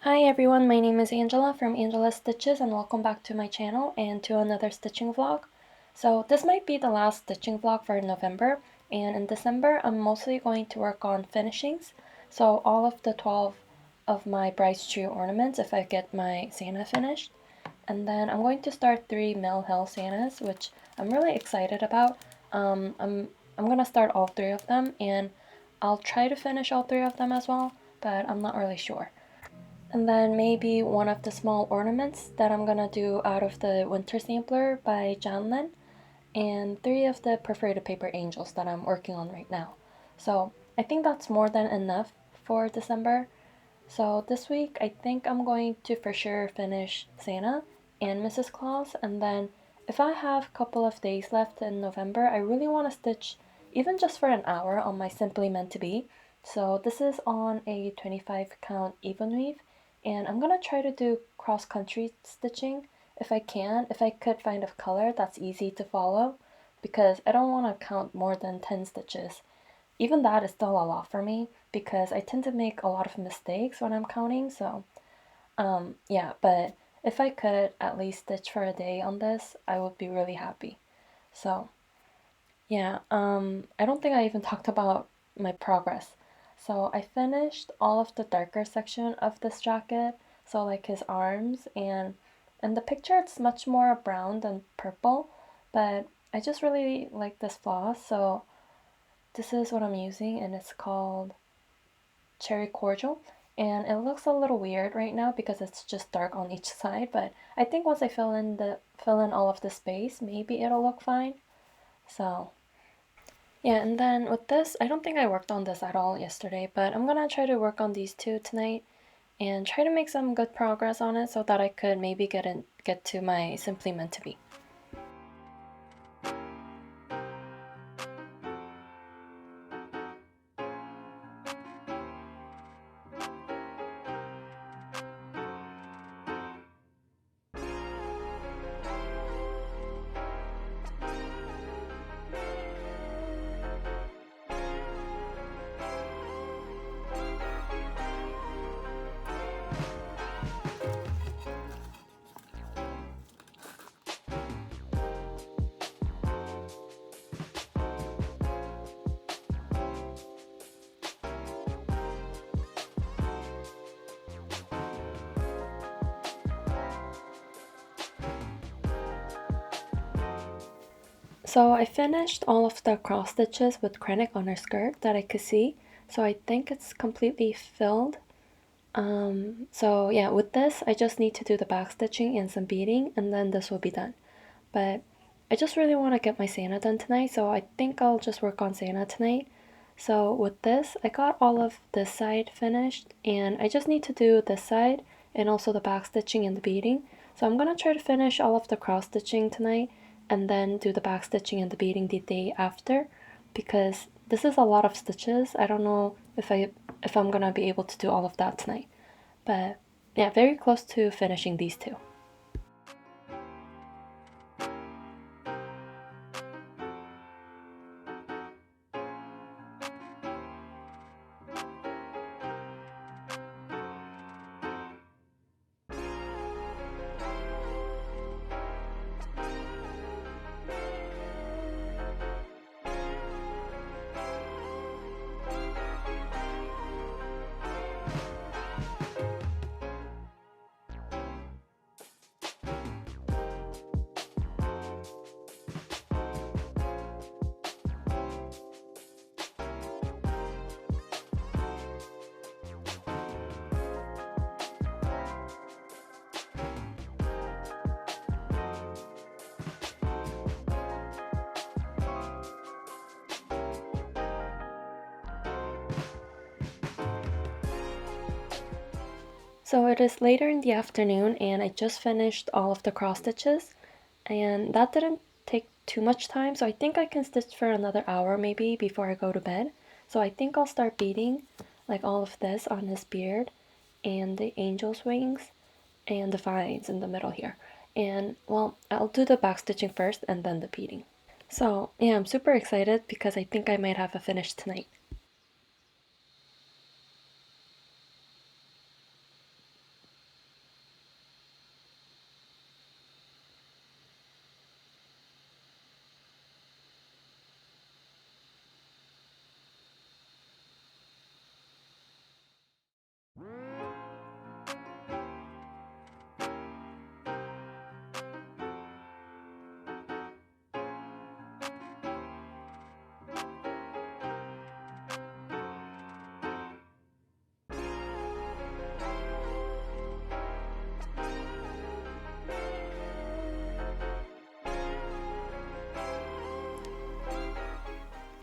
Hi everyone, my name is Angela from Angela's Stitches and welcome back to my channel and to another stitching vlog. So this might be the last stitching vlog for November, and in December I'm mostly going to work on finishings. So all of the 12 of my Bride's Tree ornaments if I get my Santa finished. And then I'm going to start 3 Mill Hill Santas, which I'm really excited about. I'm gonna start all 3 of them and I'll try to finish all 3 of them as well, but I'm not really sure. And then maybe one of the small ornaments that I'm gonna do out of the Winter Sampler by Janlin, and 3 of the Perforated Paper Angels that I'm working on right now. So I think that's more than enough for December. So this week I think I'm going to for sure finish Santa and Mrs. Claus, and then if I have a couple of days left in November, I really want to stitch even just for an hour on my Simply Meant to Be. So this is on a 25 count even weave, and I'm gonna try to do cross-country stitching if I can, if I could find a color that's easy to follow, because I don't want to count more than 10 stitches. Even that is still a lot for me because I tend to make a lot of mistakes when I'm counting, so yeah, but if I could at least stitch for a day on this, I would be really happy. So yeah, I don't think I even talked about my progress. So I finished all of the darker section of this jacket, so like his arms, and in the picture it's much more brown than purple, but I just really like this floss, so this is what I'm using and it's called Cherry Cordial. And it looks a little weird right now because it's just dark on each side, but I think once I fill in all of the space, maybe it'll look fine. So yeah, and then with this, I don't think I worked on this at all yesterday, but I'm gonna try to work on these two tonight and try to make some good progress on it so that I could maybe get to my Simply Meant to Be. So I finished all of the cross stitches with Krennic on her skirt that I could see, so I think it's completely filled. So yeah, with this I just need to do the back stitching and some beading and then this will be done. But I just really want to get my Santa done tonight, so I think I'll just work on Santa tonight. So with this, I got all of this side finished and I just need to do this side and also the back stitching and the beading. So I'm gonna try to finish all of the cross stitching tonight and then do the back stitching and the beading the day after, because this is a lot of stitches. I don't know if I'm gonna be able to do all of that tonight. But yeah, very close to finishing these two. So it is later in the afternoon and I just finished all of the cross stitches, and that didn't take too much time, so I think I can stitch for another hour maybe before I go to bed. So I think I'll start beading like all of this on his beard and the angel's wings and the vines in the middle here. And well, I'll do the back stitching first and then the beading. So yeah, I'm super excited because I think I might have a finish tonight.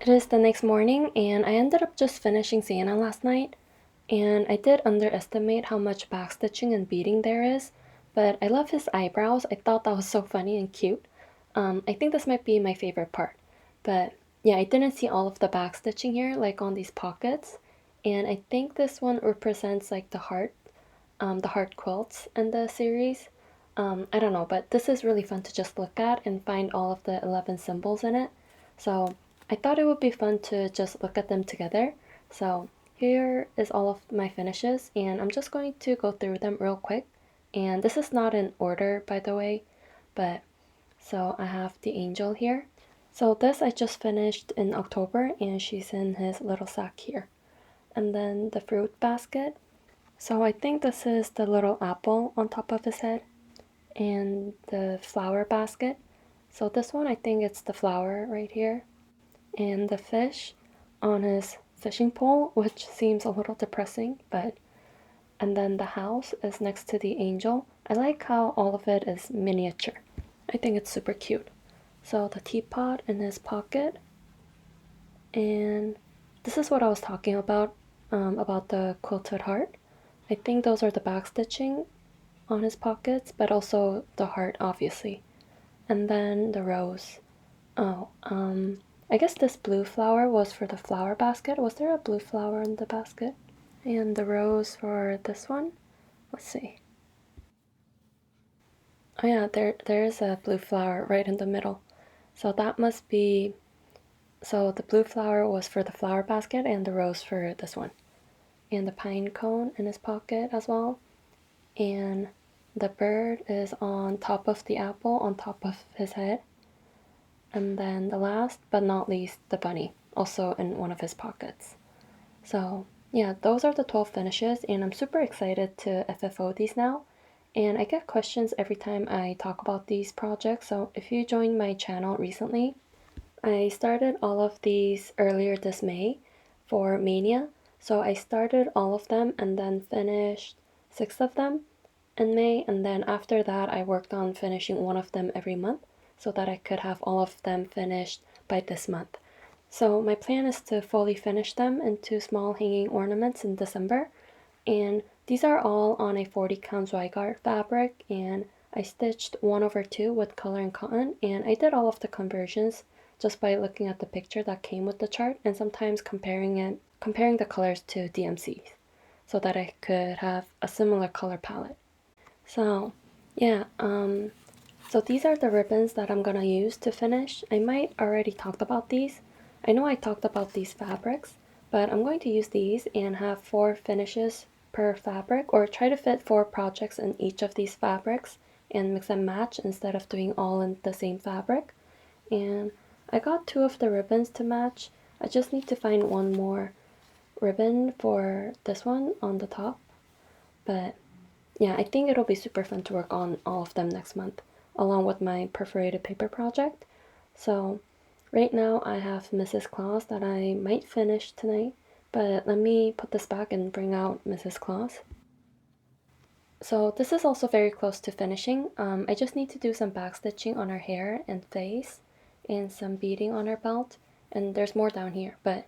It is the next morning, and I ended up just finishing Sienna last night, and I did underestimate how much backstitching and beading there is, but I love his eyebrows. I thought that was so funny and cute. I think this might be my favorite part, but yeah, I didn't see all of the backstitching here, like on these pockets, and I think this one represents like the heart quilts in the series. I don't know, but this is really fun to just look at and find all of the 11 symbols in it. So I thought it would be fun to just look at them together. So here is all of my finishes, and I'm just going to go through them real quick. And this is not in order, by the way, but so I have the angel here. So this I just finished in October, and she's in his little sack here. And then the fruit basket. So I think this is the little apple on top of his head, and the flower basket. So this one, I think it's the flower right here, and the fish on his fishing pole, which seems a little depressing, but and then the house is next to the angel. I like how all of it is miniature. I think it's super cute. So the teapot in his pocket, and this is what I was talking about the quilted heart. I think those are the backstitching on his pockets, but also the heart, obviously. And then the rose. Oh, I guess this blue flower was for the flower basket. Was there a blue flower in the basket? And the rose for this one? Let's see. Oh yeah, there's a blue flower right in the middle. So that must be, so the blue flower was for the flower basket and the rose for this one. And the pine cone in his pocket as well. And the bird is on top of the apple, on top of his head. And then the last but not least, the bunny, also in one of his pockets. So yeah, those are the 12 finishes, and I'm super excited to FFO these now. And I get questions every time I talk about these projects, so if you joined my channel recently, I started all of these earlier this May for Mania. So I started all of them and then finished 6 of them in May, and then after that I worked on finishing one of them every month so that I could have all of them finished by this month. So my plan is to fully finish them into small hanging ornaments in December, and these are all on a 40 count Zweigart fabric, and I stitched 1/2 with color and cotton, and I did all of the conversions just by looking at the picture that came with the chart and sometimes comparing the colors to DMCs so that I could have a similar color palette. So yeah, so these are the ribbons that I'm gonna use to finish. I might already talked about these. I know I talked about these fabrics, but I'm going to use these and have 4 finishes per fabric, or try to fit 4 projects in each of these fabrics and mix and match instead of doing all in the same fabric. And I got 2 of the ribbons to match. I just need to find one more ribbon for this one on the top, but yeah, I think it'll be super fun to work on all of them next month, along with my perforated paper project. So right now I have Mrs. Claus that I might finish tonight, but let me put this back and bring out Mrs. Claus. So this is also very close to finishing. I just need to do some backstitching on her hair and face and some beading on her belt, and there's more down here, but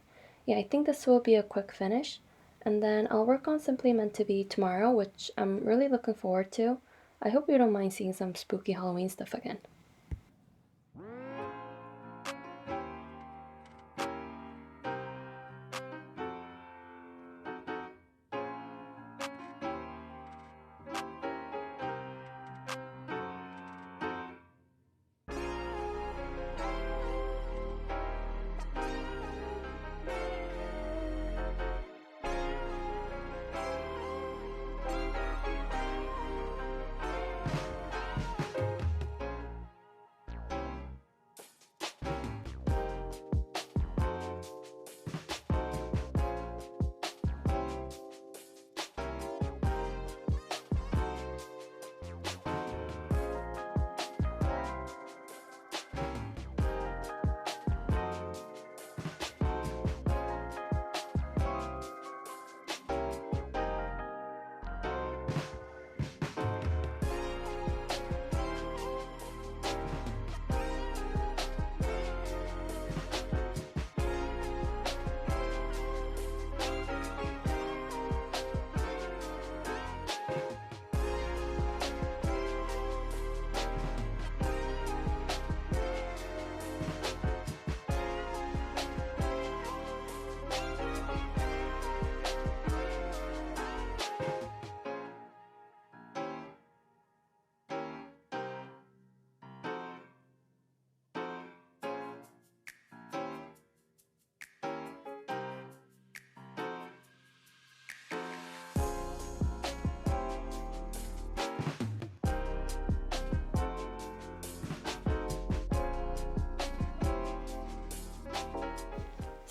yeah, I think this will be a quick finish. And then I'll work on Simply Meant to Be tomorrow, which I'm really looking forward to. I hope you don't mind seeing some spooky Halloween stuff again.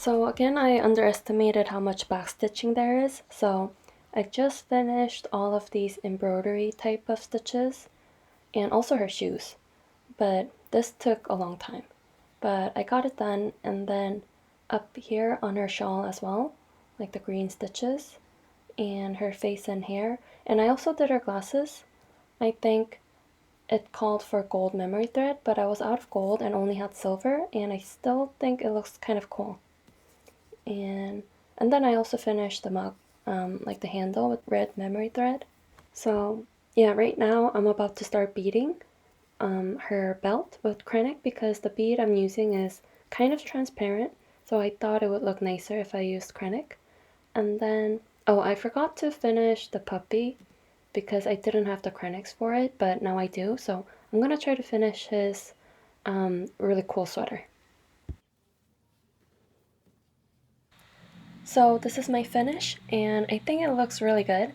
So again, I underestimated how much backstitching there is, so I just finished all of these embroidery type of stitches and also her shoes, but this took a long time. But I got it done, and then up here on her shawl as well, like the green stitches, and her face and hair, and I also did her glasses. I think it called for gold memory thread, but I was out of gold and only had silver, and I still think it looks kind of cool. And then I also finished the mug, like the handle with red memory thread. So yeah, right now I'm about to start beading her belt with Krennic because the bead I'm using is kind of transparent, so I thought it would look nicer if I used Krennic. And then, oh, I forgot to finish the puppy because I didn't have the Krennics for it, but now I do, so I'm gonna try to finish his really cool sweater. So this is my finish, and I think it looks really good.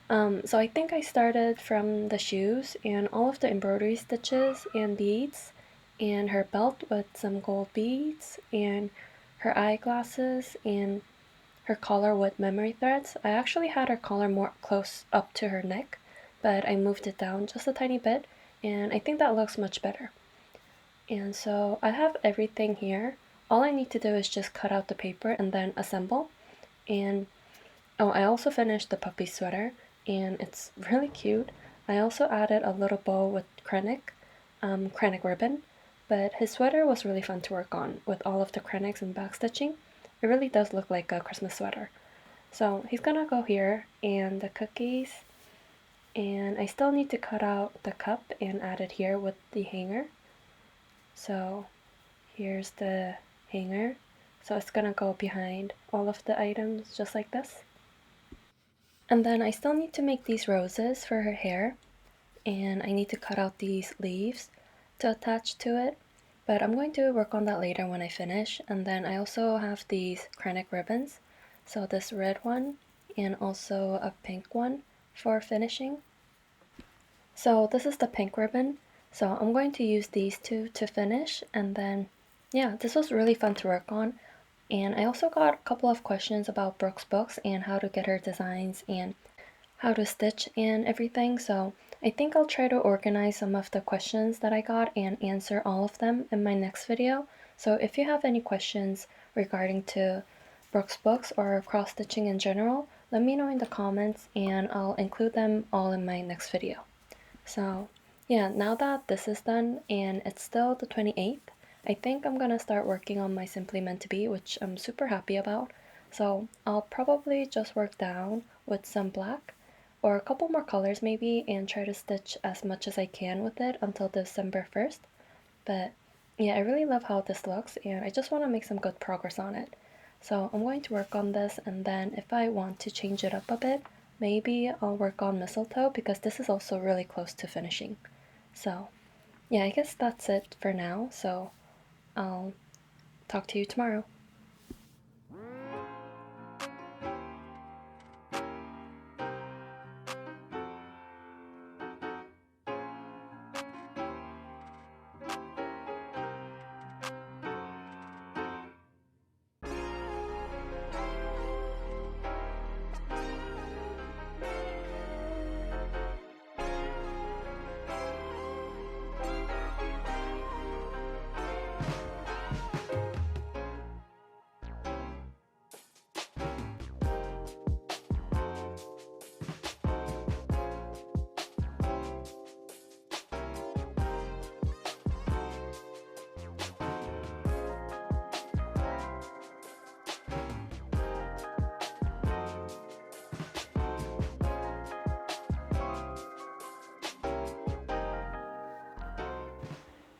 So I think I started from the shoes and all of the embroidery stitches and beads, and her belt with some gold beads, and her eyeglasses, and her collar with memory threads. I actually had her collar more close up to her neck, but I moved it down just a tiny bit, and I think that looks much better. And so I have everything here. All I need to do is just cut out the paper and then assemble. And oh, I also finished the puppy sweater, and it's really cute. I also added a little bow with Krennic ribbon, but his sweater was really fun to work on with all of the Krennics and backstitching. It really does look like a Christmas sweater. So he's gonna go here, and the cookies, and I still need to cut out the cup and add it here with the hanger. So here's the hanger. So it's gonna go behind all of the items just like this. And then I still need to make these roses for her hair, and I need to cut out these leaves to attach to it, but I'm going to work on that later when I finish. And then I also have these Krennic ribbons, so this red one and also a pink one for finishing. So this is the pink ribbon, so I'm going to use these two to finish. And then yeah, this was really fun to work on. And I also got a couple of questions about Brooke's books and how to get her designs and how to stitch and everything, so I think I'll try to organize some of the questions that I got and answer all of them in my next video. So if you have any questions regarding to Brooke's books or cross-stitching in general, let me know in the comments and I'll include them all in my next video. So yeah, now that this is done and it's still the 28th, I think I'm gonna start working on my Simply Meant to Be, which I'm super happy about. So I'll probably just work down with some black or a couple more colors maybe and try to stitch as much as I can with it until December 1st. But yeah, I really love how this looks and I just want to make some good progress on it. So I'm going to work on this, and then if I want to change it up a bit, maybe I'll work on mistletoe because this is also really close to finishing. So yeah, I guess that's it for now. So I'll talk to you tomorrow.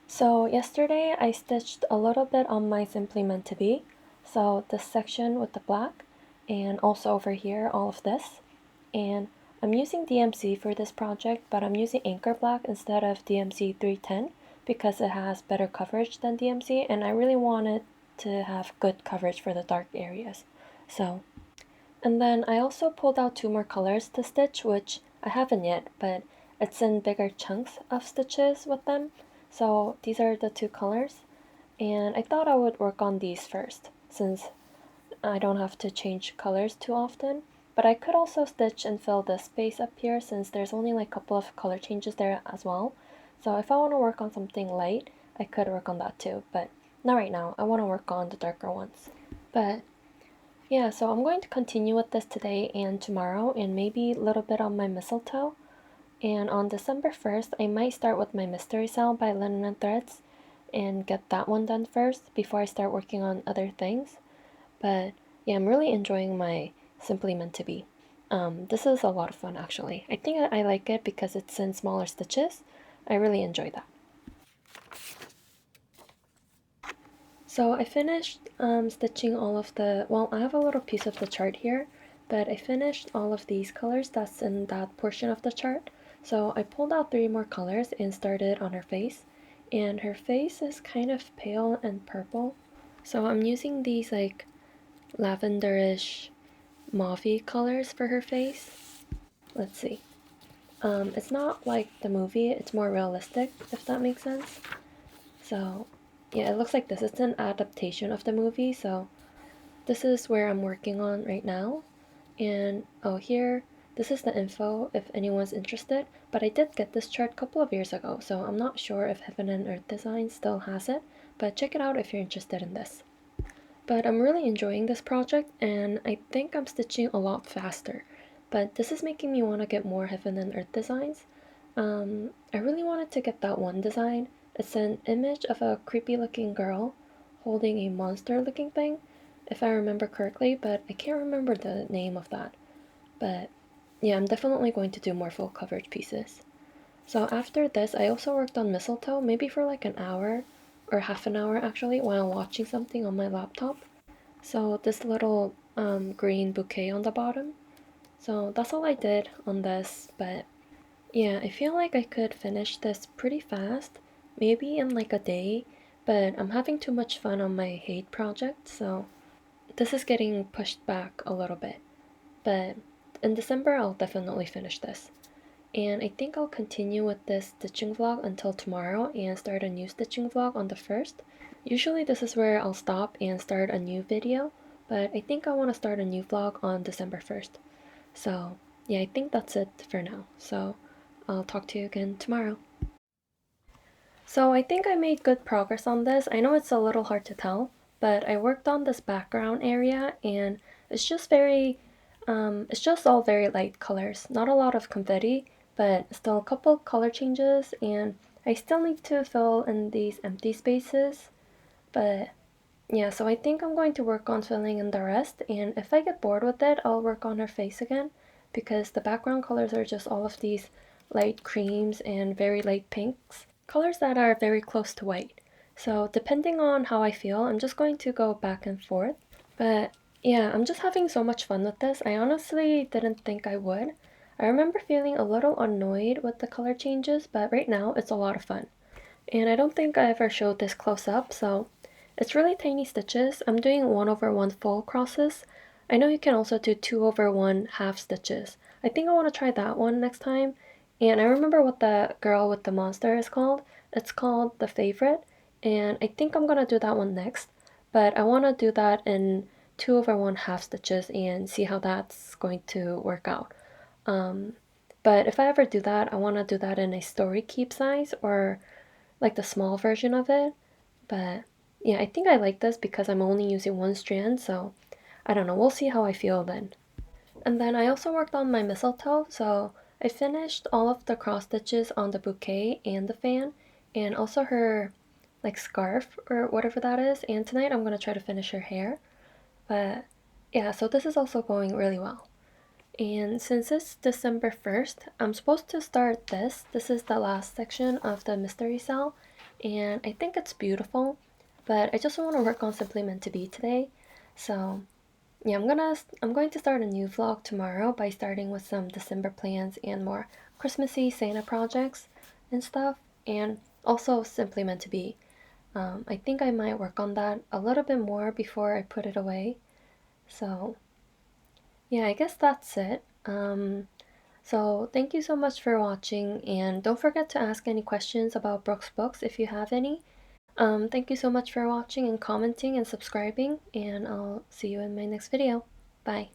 So yesterday I stitched a little bit on my Simply Meant to Be. So this section with the black, and also over here all of this. And I'm using DMC for this project, but I'm using Anchor Black instead of DMC 310 because it has better coverage than DMC, and I really wanted to have good coverage for the dark areas. So, and then I also pulled out two more colors to stitch, which I haven't yet, but it's in bigger chunks of stitches with them. So these are the two colors, and I thought I would work on these first since I don't have to change colors too often. But I could also stitch and fill this space up here since there's only like a couple of color changes there as well. So if I want to work on something light, I could work on that too, but not right now. I want to work on the darker ones. But yeah, so I'm going to continue with this today and tomorrow and maybe a little bit on my mistletoe. And on December 1st, I might start with my mystery cell by Linen and Threads and get that one done first before I start working on other things. But yeah, I'm really enjoying my Simply Meant to Be. This is a lot of fun actually. I think I like it because it's in smaller stitches. I really enjoy that. So I finished stitching all of the, well, I have a little piece of the chart here, but I finished all of these colors that's in that portion of the chart. So I pulled out 3 more colors and started on her face. And her face is kind of pale and purple. So I'm using these like lavenderish mauve colors for her face. Let's see. It's not like the movie, it's more realistic, if that makes sense. So yeah, it looks like this. It's an adaptation of the movie, so this is where I'm working on right now. And oh, here, this is the info if anyone's interested, but I did get this chart a couple of years ago, so I'm not sure if Heaven and Earth Design still has it, but check it out if you're interested in this. But I'm really enjoying this project, and I think I'm stitching a lot faster. But this is making me want to get more Heaven and Earth designs. I really wanted to get that one design. It's an image of a creepy looking girl holding a monster looking thing, if I remember correctly, but I can't remember the name of that. But yeah, I'm definitely going to do more full coverage pieces. So after this, I also worked on mistletoe, maybe for like an hour, or half an hour actually, while watching something on my laptop. So this little green bouquet on the bottom. So that's all I did on this, but yeah, I feel like I could finish this pretty fast, maybe in like a day, but I'm having too much fun on my HAED project, so this is getting pushed back a little bit. But in December, I'll definitely finish this. And I think I'll continue with this stitching vlog until tomorrow and start a new stitching vlog on the 1st. Usually this is where I'll stop and start a new video, but I think I want to start a new vlog on December 1st. So yeah, I think that's it for now. So I'll talk to you again tomorrow. So I think I made good progress on this. I know it's a little hard to tell, but I worked on this background area and it's just all very light colors. Not a lot of confetti, but still a couple color changes, and I still need to fill in these empty spaces. But yeah, so I think I'm going to work on filling in the rest, and if I get bored with it, I'll work on her face again, because the background colors are just all of these light creams and very light pinks, colors that are very close to white. So depending on how I feel, I'm just going to go back and forth. But yeah, I'm just having so much fun with this. I honestly didn't think I would. I remember feeling a little annoyed with the color changes, but right now it's a lot of fun. And I don't think I ever showed this close up, so it's really tiny stitches. I'm doing 1/1 full crosses. I know you can also do 2/1 half stitches. I think I want to try that one next time. And I remember what the girl with the monster is called. It's called The Favorite, and I think I'm gonna do that one next. But I want to do that in 2/1 half stitches and see how that's going to work out. But if I ever do that, I want to do that in a story keep size or like the small version of it. But yeah, I think I like this because I'm only using one strand, so I don't know, we'll see how I feel then. And then I also worked on my mistletoe, so I finished all of the cross stitches on the bouquet and the fan, and also her like scarf or whatever that is, and tonight I'm going to try to finish her hair. But yeah, so this is also going really well. And since it's December 1st, I'm supposed to start this. This is the last section of the mystery cell, and I think it's beautiful, but I just want to work on Simply Meant to Be today. So yeah, I'm going to start a new vlog tomorrow by starting with some December plans and more Christmassy Santa projects and stuff, and also Simply Meant to Be. I think I might work on that a little bit more before I put it away. So yeah, I guess that's it. So thank you so much for watching, and don't forget to ask any questions about Brooke's books if you have any. Thank you so much for watching and commenting and subscribing, and I'll see you in my next video. Bye.